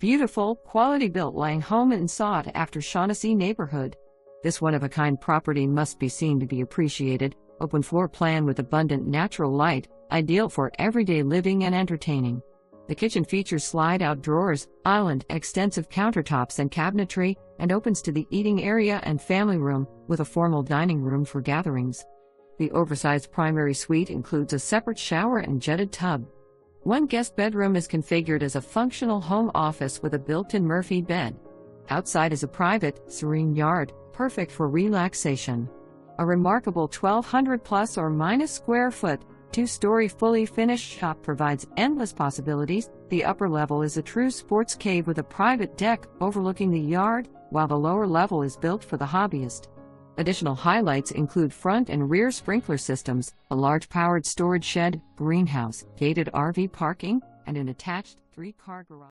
Beautiful, quality-built lying home in sought-after Shaughnessy neighborhood. This one-of-a-kind property must be seen to be appreciated. Open floor plan with abundant natural light, ideal for everyday living and entertaining. The kitchen features slide-out drawers, island, extensive countertops and cabinetry, and opens to the eating area and family room, with a formal dining room for gatherings. The oversized primary suite includes a separate shower and jetted tub. One guest bedroom is configured as a functional home office with a built-in Murphy bed. Outside is a private, serene yard, perfect for relaxation. A remarkable 1,200 plus or minus square foot, two-story fully finished shop provides endless possibilities. The upper level is a true sports cave with a private deck overlooking the yard, while the lower level is built for the hobbyist. Additional highlights include front and rear sprinkler systems, a large powered storage shed, greenhouse, gated RV parking, and an attached 3-car garage.